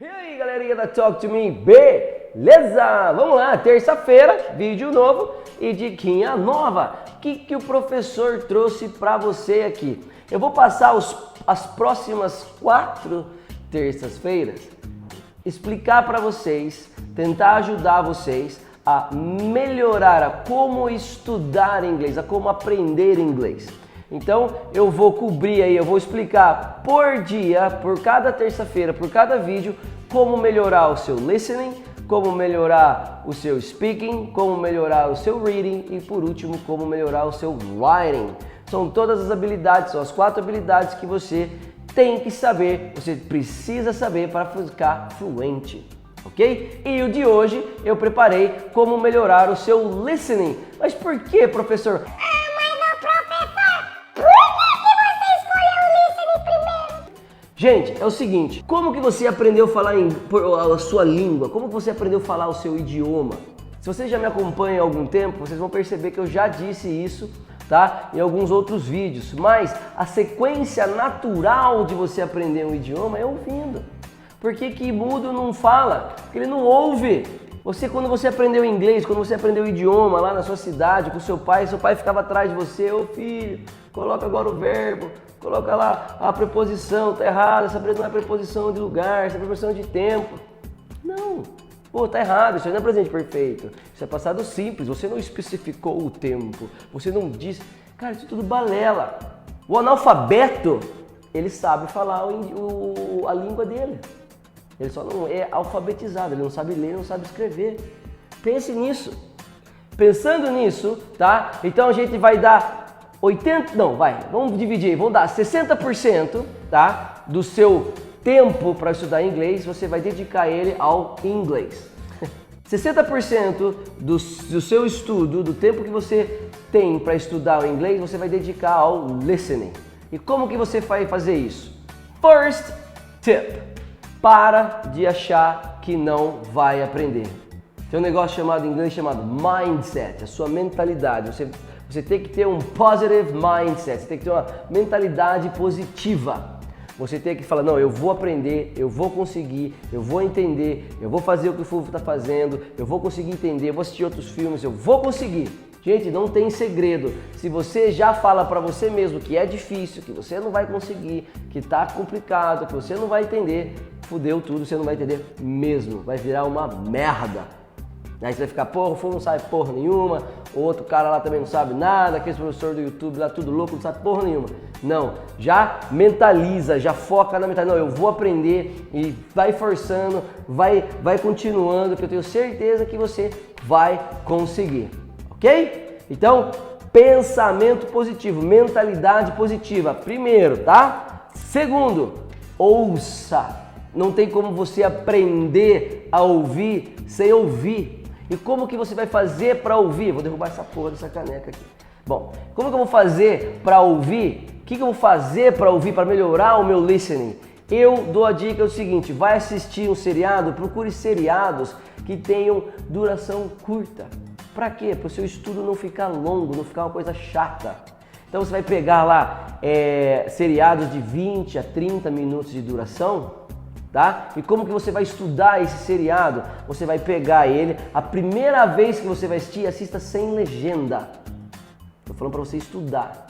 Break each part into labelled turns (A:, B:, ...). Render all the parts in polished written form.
A: E aí, galerinha da Talk to Me, beleza? Vamos lá, terça-feira, vídeo novo e diquinha nova. O que o professor trouxe para você aqui? Eu vou passar as próximas 4 terças-feiras, explicar para vocês, tentar ajudar vocês a melhorar a como estudar inglês, a como aprender inglês. Então eu vou cobrir aí, eu vou explicar por dia, por cada terça-feira, por cada vídeo, como melhorar o seu listening, como melhorar o seu speaking, como melhorar o seu reading e por último, como melhorar o seu writing. São todas as habilidades, são as 4 habilidades que você tem que saber, você precisa saber para ficar fluente. Ok? E o de hoje eu preparei como melhorar o seu listening. Mas por que, professor? Gente, é o seguinte, como que você aprendeu a falar a sua língua? Como que você aprendeu a falar o seu idioma? Se vocês já me acompanham há algum tempo, vocês vão perceber que eu já disse isso, tá? Em alguns outros vídeos. Mas a sequência natural de você aprender um idioma é ouvindo. Por que mudo não fala? Porque ele não ouve. Quando você aprendeu inglês, quando você aprendeu o idioma lá na sua cidade com seu pai ficava atrás de você, ô filho, coloca agora o verbo, coloca lá a preposição, tá errado, essa não é preposição de lugar, essa é preposição de tempo. Não, pô, tá errado, isso não é presente perfeito, isso é passado simples, você não especificou o tempo, você não disse, cara, isso é tudo balela. O analfabeto, ele sabe falar a língua dele. Ele só não é alfabetizado, ele não sabe ler, não sabe escrever. Pense nisso. Pensando nisso, tá? Então a gente vai dar vamos dividir, vamos dar 60%, tá? Do seu tempo para estudar inglês, você vai dedicar ele ao inglês. 60% do seu estudo, do tempo que você tem para estudar o inglês, você vai dedicar ao listening. E como que você vai fazer isso? First tip. Para de achar que não vai aprender. Tem um negócio em inglês chamado mindset, a sua mentalidade. Você tem que ter um positive mindset, você tem que ter uma mentalidade positiva. Você tem que falar, não, eu vou aprender, eu vou conseguir, eu vou entender, eu vou fazer o que o Fulvio está fazendo, eu vou conseguir entender, eu vou assistir outros filmes, eu vou conseguir. Gente, não tem segredo. Se você já fala para você mesmo que é difícil, que você não vai conseguir, que tá complicado, que você não vai entender, fudeu tudo, você não vai entender mesmo. Vai virar uma merda. Aí você vai ficar, porra, o Fulvio não sabe porra nenhuma, o outro cara lá também não sabe nada, aquele professor do YouTube lá tudo louco, não sabe porra nenhuma. Não, já mentaliza, já foca na mentalidade. Não, eu vou aprender e vai forçando, vai continuando, que eu tenho certeza que você vai conseguir. Ok? Então, pensamento positivo, mentalidade positiva, primeiro, tá? Segundo, ouça. Não tem como você aprender a ouvir sem ouvir. E como que você vai fazer para ouvir? Vou derrubar essa porra dessa caneca aqui. Bom, como que eu vou fazer para ouvir? O que eu vou fazer para ouvir, para melhorar o meu listening? Eu dou a dica o seguinte, vai assistir um seriado, procure seriados que tenham duração curta. Para quê? Para o seu estudo não ficar longo, não ficar uma coisa chata. Então você vai pegar lá seriados de 20 a 30 minutos de duração, tá? E como que você vai estudar esse seriado? Você vai pegar ele, a primeira vez que você vai assistir, assista sem legenda. Tô falando para você estudar,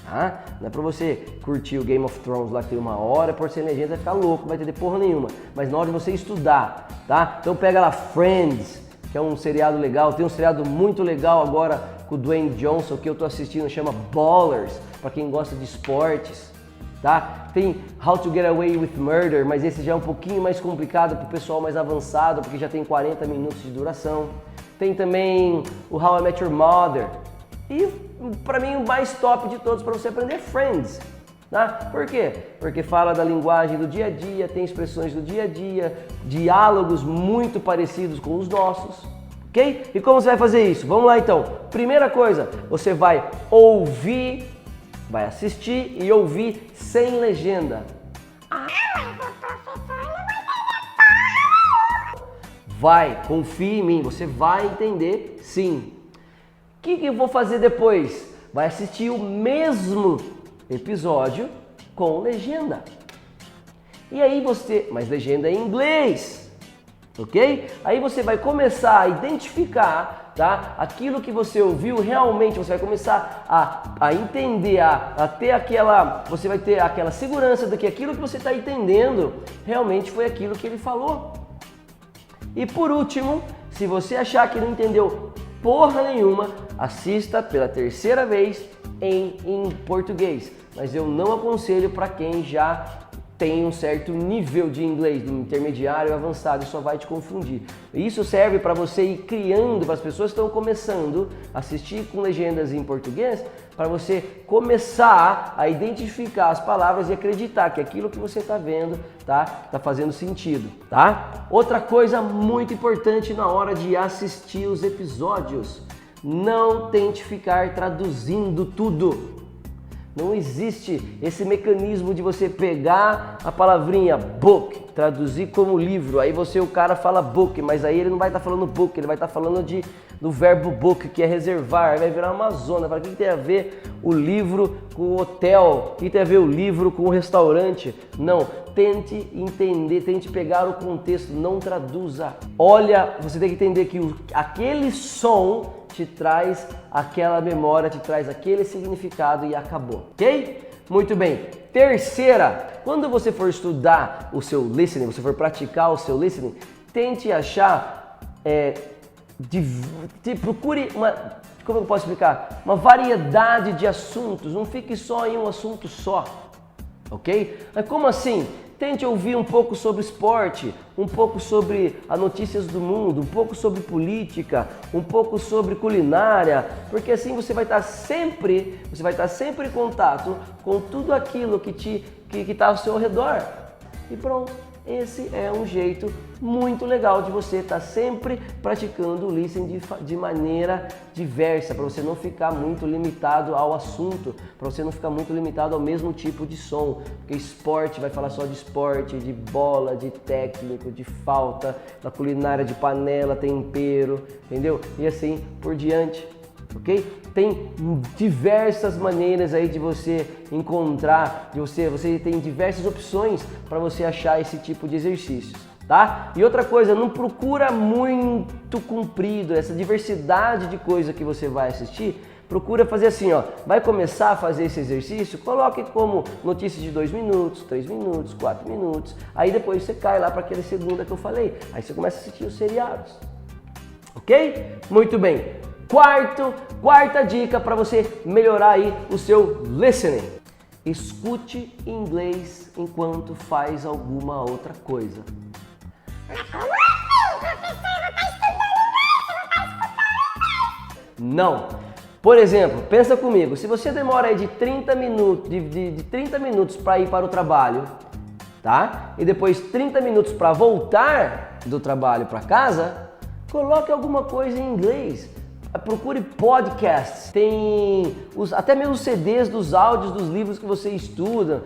A: tá? Não é para você curtir o Game of Thrones lá que tem 1 hora, por sem legenda, vai ficar louco, não vai entender porra nenhuma. Mas na hora de você estudar, tá? Então pega lá Friends, que é um seriado legal, tem um seriado muito legal agora com o Dwayne Johnson que eu tô assistindo, chama Ballers, para quem gosta de esportes, tá? Tem How to Get Away with Murder, mas esse já é um pouquinho mais complicado para o pessoal mais avançado, porque já tem 40 minutos de duração. Tem também o How I Met Your Mother e para mim o mais top de todos para você aprender Friends. Tá? Por quê? Porque fala da linguagem do dia a dia, tem expressões do dia a dia, diálogos muito parecidos com os nossos, ok? E como você vai fazer isso? Vamos lá então. Primeira coisa, você vai ouvir, vai assistir e ouvir sem legenda. Vai, confie em mim, você vai entender sim. O que eu vou fazer depois? Vai assistir o mesmo episódio com legenda. E aí você, mas legenda em inglês, ok? Aí você vai começar a identificar, tá? Aquilo que você ouviu realmente, você vai começar a entender, a ter aquela, você vai ter aquela segurança de que aquilo que você está entendendo realmente foi aquilo que ele falou. E por último, se você achar que não entendeu porra nenhuma, assista pela terceira vez em português. Mas eu não aconselho para quem já tem um certo nível de inglês, no intermediário e avançado, e só vai te confundir. Isso serve para você ir criando, para as pessoas que estão começando a assistir com legendas em português, para você começar a identificar as palavras e acreditar que aquilo que você está vendo tá fazendo sentido, tá? Outra coisa muito importante na hora de assistir os episódios, não tente ficar traduzindo tudo. Não existe esse mecanismo de você pegar a palavrinha book, traduzir como livro, aí o cara fala book, mas aí ele não vai estar falando book, ele vai estar falando do verbo book, que é reservar, vai virar uma zona. Fala, o que tem a ver o livro com o hotel? O que tem a ver o livro com o restaurante? Não, tente entender, tente pegar o contexto, não traduza. Olha, você tem que entender que aquele som te traz aquela memória, te traz aquele significado e acabou, ok? Muito bem. Terceira, quando você for estudar o seu listening, você for praticar o seu listening, tente achar, procure como eu posso explicar? Uma variedade de assuntos, não fique só em um assunto só, ok? Mas como assim? Tente ouvir um pouco sobre esporte, um pouco sobre as notícias do mundo, um pouco sobre política, um pouco sobre culinária, porque assim você vai estar sempre em contato com tudo aquilo que está ao seu redor. E pronto, esse é um jeito muito legal de você estar sempre praticando o listening de maneira diversa, para você não ficar muito limitado ao assunto, para você não ficar muito limitado ao mesmo tipo de som, porque esporte vai falar só de esporte, de bola, de técnico, de falta, da culinária, de panela, tempero, entendeu? E assim por diante. Ok? Tem diversas maneiras aí de você encontrar, você tem diversas opções para você achar esse tipo de exercícios, tá? E outra coisa, não procura muito comprido, essa diversidade de coisa que você vai assistir, procura fazer assim, ó, vai começar a fazer esse exercício, coloque como notícias de 2 minutos, 3 minutos, 4 minutos, aí depois você cai lá para aquele segunda que eu falei, aí você começa a assistir os seriados, ok? Muito bem. Quarta dica para você melhorar aí o seu listening. Escute inglês enquanto faz alguma outra coisa. Não. Por exemplo, pensa comigo, se você demora aí de 30 minutos para ir para o trabalho, tá? E depois 30 minutos para voltar do trabalho para casa, coloque alguma coisa em inglês. Procure podcasts, tem até mesmo CDs dos áudios dos livros que você estuda.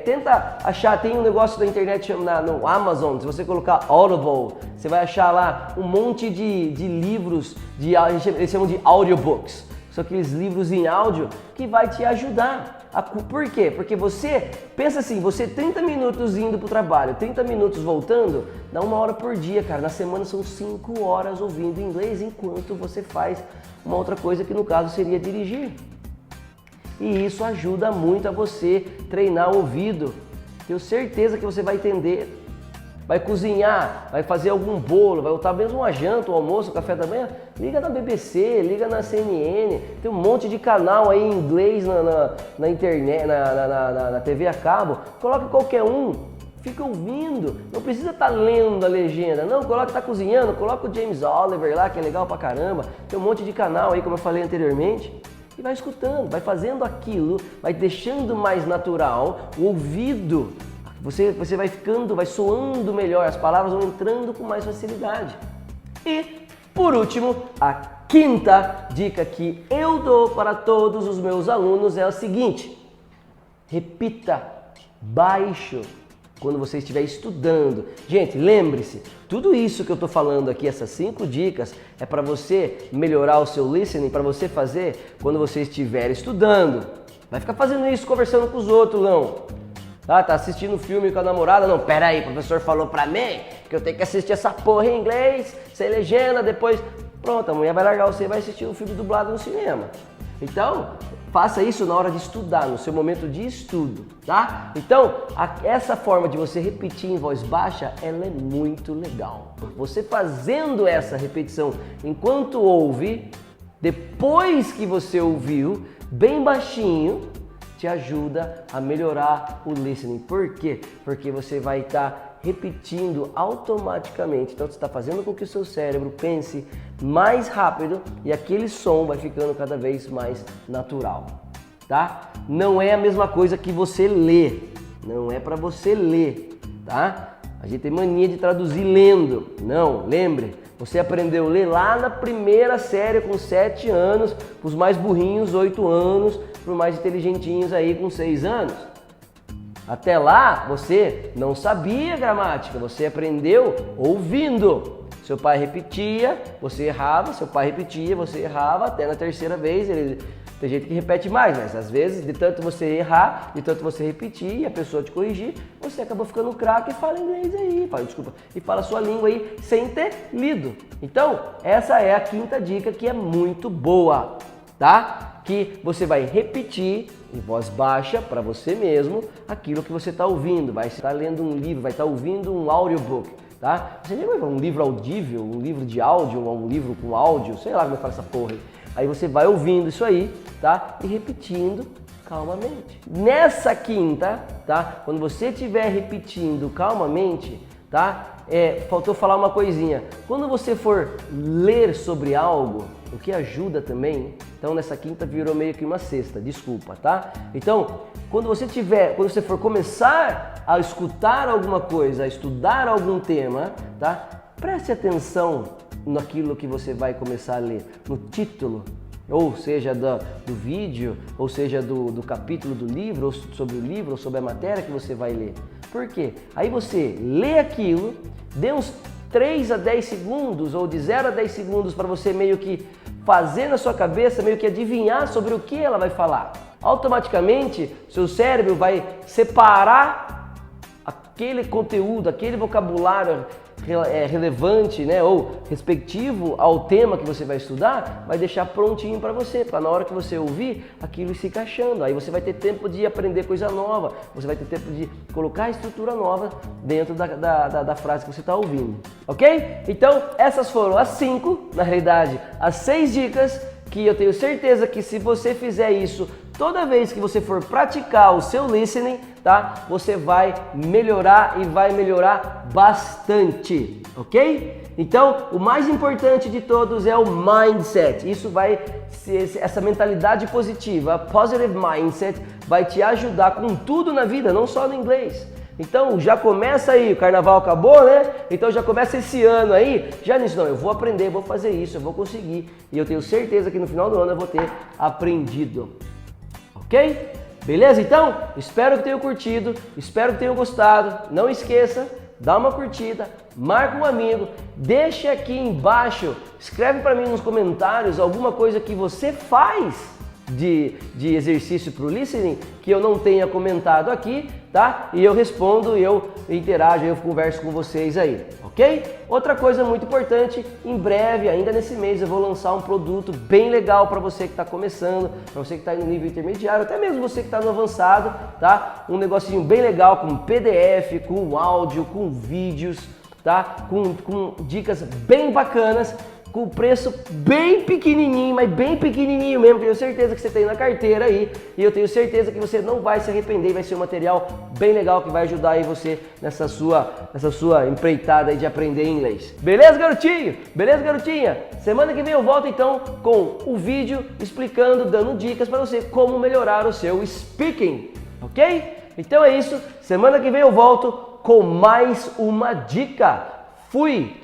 A: Tenta achar, tem um negócio da internet no Amazon, se você colocar Audible, você vai achar lá um monte de livros, eles chamam de audiobooks. São aqueles livros em áudio que vai te ajudar. Por quê? Porque você, pensa assim, você 30 minutos indo pro trabalho, 30 minutos voltando, dá 1 hora por dia, cara. Na semana são 5 horas ouvindo inglês enquanto você faz uma outra coisa que no caso seria dirigir. E isso ajuda muito a você treinar o ouvido. Tenho certeza que você vai entender. Vai cozinhar, vai fazer algum bolo, vai botar mesmo uma janta, um almoço, um café da manhã, liga na BBC, liga na CNN, tem um monte de canal aí em inglês na internet, na TV a cabo, coloca qualquer um, fica ouvindo, não precisa estar lendo a legenda, não, coloca que tá cozinhando, coloca o James Oliver lá, que é legal pra caramba, tem um monte de canal aí, como eu falei anteriormente, e vai escutando, vai fazendo aquilo, vai deixando mais natural o ouvido. Você vai soando melhor, as palavras vão entrando com mais facilidade. E, por último, a quinta dica que eu dou para todos os meus alunos é o seguinte: repita baixo quando você estiver estudando. Gente, lembre-se, tudo isso que eu estou falando aqui, essas 5 dicas, é para você melhorar o seu listening, para você fazer quando você estiver estudando. Vai ficar fazendo isso, conversando com os outros, não. Tá assistindo um filme com a namorada, não, pera aí, o professor falou pra mim que eu tenho que assistir essa porra em inglês, sem legenda, depois... Pronto, a mulher vai largar você e vai assistir um filme dublado no cinema. Então, faça isso na hora de estudar, no seu momento de estudo, tá? Então, essa forma de você repetir em voz baixa, ela é muito legal. Você fazendo essa repetição enquanto ouve, depois que você ouviu, bem baixinho, te ajuda a melhorar o listening. Por quê? Porque você vai estar repetindo automaticamente. Então você está fazendo com que o seu cérebro pense mais rápido e aquele som vai ficando cada vez mais natural, tá? Não é a mesma coisa que você ler. Não é para você ler, tá? A gente tem mania de traduzir lendo. Não, lembre, você aprendeu a ler lá na primeira série com 7 anos, para os mais burrinhos 8 anos, para os mais inteligentinhos aí com 6 anos. Até lá você não sabia gramática, você aprendeu ouvindo. Seu pai repetia, você errava, seu pai repetia, você errava, até na terceira vez tem gente que repete mais, mas às vezes de tanto você errar, de tanto você repetir e a pessoa te corrigir, você acabou ficando craque e fala inglês aí, e fala sua língua aí sem ter lido. Então, essa é a quinta dica que é muito boa, tá? Que você vai repetir em voz baixa para você mesmo aquilo que você está ouvindo. Vai estar lendo um livro, vai estar ouvindo um audiobook, tá? Você nem vai ver um livro audível, um livro de áudio, um livro com áudio, sei lá como é que fala essa porra aí. Aí você vai ouvindo isso aí, tá? E repetindo calmamente. Nessa quinta, tá? Quando você estiver repetindo calmamente, tá? Faltou falar uma coisinha. Quando você for ler sobre algo, o que ajuda também, então nessa quinta virou meio que uma sexta, desculpa, tá? Então, quando você for começar a escutar alguma coisa, a estudar algum tema, tá? Preste atenção naquilo que você vai começar a ler, no título, ou seja do vídeo, ou seja do capítulo do livro, ou sobre o livro, ou sobre a matéria que você vai ler. Por quê? Aí você lê aquilo, dê uns 3 a 10 segundos, ou de 0 a 10 segundos para você meio que fazer na sua cabeça, meio que adivinhar sobre o que ela vai falar. Automaticamente, seu cérebro vai separar aquele conteúdo, aquele vocabulário relevante, né, ou respectivo ao tema que você vai estudar, vai deixar prontinho para você, para na hora que você ouvir, aquilo se encaixando. Aí você vai ter tempo de aprender coisa nova, você vai ter tempo de colocar a estrutura nova dentro da frase que você está ouvindo, ok? Então, essas foram as 5, na realidade, as 6 dicas que eu tenho certeza que se você fizer isso toda vez que você for praticar o seu listening, tá? Você vai melhorar e vai melhorar bastante, ok? Então, o mais importante de todos é o mindset. Isso vai ser, essa mentalidade positiva, a positive mindset, vai te ajudar com tudo na vida, não só no inglês. Então já começa aí, o carnaval acabou, né? Então já começa esse ano aí, já nisso, não, eu vou aprender, vou fazer isso, eu vou conseguir. E eu tenho certeza que no final do ano eu vou ter aprendido. Ok? Beleza? Então, espero que tenham curtido, espero que tenham gostado. Não esqueça, dá uma curtida, marca um amigo, deixa aqui embaixo, escreve para mim nos comentários alguma coisa que você faz de exercício para o listening que eu não tenha comentado aqui, tá? E eu respondo, eu interajo, eu converso com vocês aí, ok? Outra coisa muito importante, em breve, ainda nesse mês, eu vou lançar um produto bem legal para você que está começando, para você que está no nível intermediário, até mesmo você que está no avançado, tá? Um negocinho bem legal com PDF, com áudio, com vídeos, tá? Com dicas bem bacanas, com preço bem pequenininho, mas bem pequenininho mesmo, que eu tenho certeza que você tem na carteira aí, e eu tenho certeza que você não vai se arrepender, vai ser um material bem legal que vai ajudar aí você nessa sua empreitada aí de aprender inglês. Beleza, garotinho? Beleza, garotinha? Semana que vem eu volto então com o vídeo explicando, dando dicas para você como melhorar o seu speaking, ok? Então é isso, semana que vem eu volto com mais uma dica. Fui!